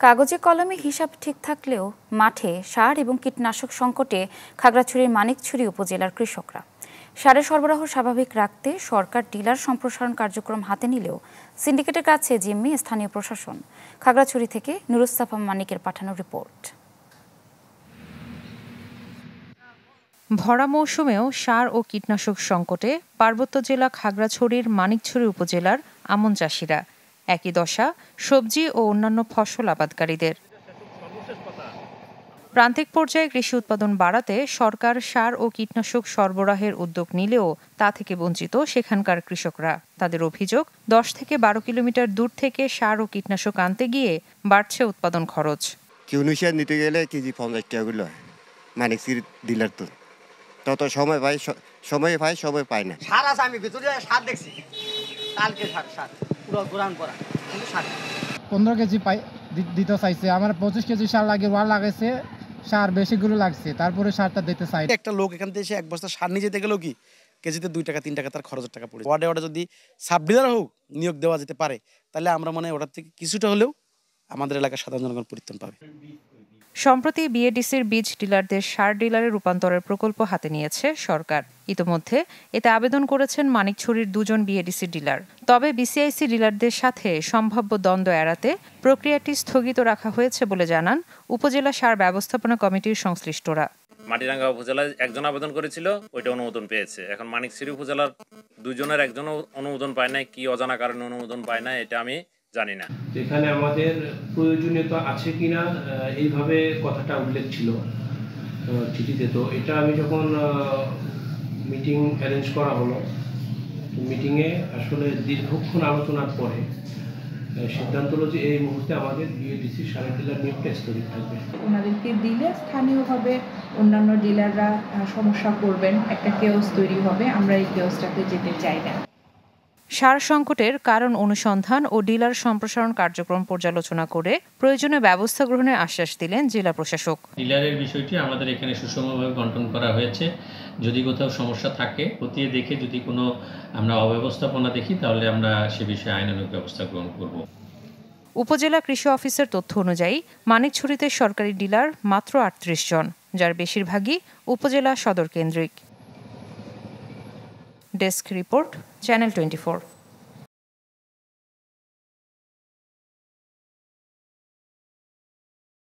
কাগজে কলমে হিসাব ঠিক থাকলেও মাঠে সার এবং কীটনাশক সংকটে খাগড়াছড়ির মানিকছড়ি উপজেলার কৃষকরা। সারের সরবরাহ স্বাভাবিক রাখতে সরকার ডিলার সম্প্রসারণ কার্যক্রম হাতে নিলেও সিন্ডিকেটের কাছে জিম্মি স্থানীয় প্রশাসন। খাগড়াছড়ি থেকে নুরুস্তাফা মানিকের পাঠানো রিপোর্ট। ভরা মৌসুমেও সার ও কীটনাশক সংকটে পার্বত্য জেলা খাগড়াছড়ির মানিকছড়ি উপজেলার আমন চাষিরা। একই দশা সবজি ও অন্যান্য ফসল আবাদকারীদের। প্রান্তিক পর্যায়ে কৃষি উৎপাদন বাড়াতে সরকার সার ও কীটনাশক সরবরাহের উদ্যোগ নিলেও তা থেকে বঞ্চিত সেখানকার কৃষকরা। তাদের অভিযোগ ১০ থেকে ১২ কিলোমিটার দূর থেকে সার ও কীটনাশক আনতে গিয়ে বাড়ছে উৎপাদন খরচ। কিউনিশিয়া নিতে গেলে কেজি ৫০ টাকা করে হয়। মানিকছড়ি ডিলার তো তত সময় পাই সময় পায় না। সার আছে, আমি ভিতরে সার দেখছি কালকে সার পুরো গোরান করা, কিন্তু সার 15 কেজি দিতে চাইছে। আমার 25 কেজি সার লাগে, ওয়ার লাগাইছে, সার বেশিগুলো লাগছে, তারপরে সারটা দিতে চাই। একটা লোক এখান থেকে এসে এক বস্তা সার নিয়ে যেতে গেলেও কি কেজিতে 2 টাকা 3 টাকা তার খরচের টাকা পড়ে। ওয়ার্ডে যদি সাব ডিলার হোক নিয়োগ দেওয়া যেতে পারে, তাহলে আমরা মনে হয় ওটার থেকে কিছুটা হলেও আমাদের এলাকার সাধারণ জনগণ পরিত্রাণ পাবে। সম্প্রতি বিএডিসির বীজ ডিলারদের সার ডিলারে রূপান্তরের প্রকল্প হাতে নিয়েছে সরকার। ইতোমধ্যে এতে আবেদন করেছেন মানিকছড়ির 2 জন বিএডিসি ডিলার। তবে বিসিআইসি ডিলারদের সাথে সম্ভাব্য দ্বন্দ্ব এড়াতে প্রক্রিয়াটি স্থগিত রাখা হয়েছে বলে জানান উপজেলা সার ব্যবস্থাপনা কমিটির সংশ্লিষ্টরা। মাটিরাঙ্গা উপজেলায় একজন আবেদন করেছিল, ওইটা অনুমোদন পেয়েছে। এখন মানিকছড়ি উপজেলার 2 জনের একজনও অনুমোদন পায় নাই। কি অজানা কারণে অনুমোদন পায় না এটা আমি জানি না। এখানে আমাদের প্রয়োজনীয়তা আছে কিনা এইভাবে কথাটা উল্লেখ ছিল চিঠিতে। তো এটা আমি যখন মিটিং অ্যারেঞ্জ করা হলো, মিটিংয়ে আসলে দীর্ঘক্ষণ আলোচনার পরে সিদ্ধান্ত হলো যে এই মুহূর্তে আমাদের বিএডিসি সারের ডিলার নিয়োগটা স্থগিত থাকবে। ওনাদেরকে দিলে স্থানীয়ভাবে অন্যান্য ডিলাররা সমস্যা করবেন, একটা কেওস তৈরি হবে। আমরা এই কেওসটাতে যেতে চাই না। সার সংকটের কারণ অনুসন্ধান ও ডিলার সম্প্রসারণ কার্যক্রম পর্যালোচনা করে প্রয়োজনীয় ব্যবস্থা গ্রহণের আশ্বাস দিলেন জেলা প্রশাসক। ডিলারের বিষয়টি আমাদের এখানে সুষমভাবে বণ্টন করা হয়েছে। যদি কোথাও সমস্যা থাকে খতিয়ে দেখে যদি কোনো আমরা অব্যবস্থাপনা দেখি, তাহলে আমরা সে বিষয়ে আইনানুগ ব্যবস্থা গ্রহণ করব। উপজেলা কৃষি অফিসের তথ্য অনুযায়ী মানিকছড়িতে সরকারি ডিলার মাত্র ৩৮ জন, যার বেশিরভাগই উপজেলা সদর কেন্দ্রিক। Desk report, channel 24।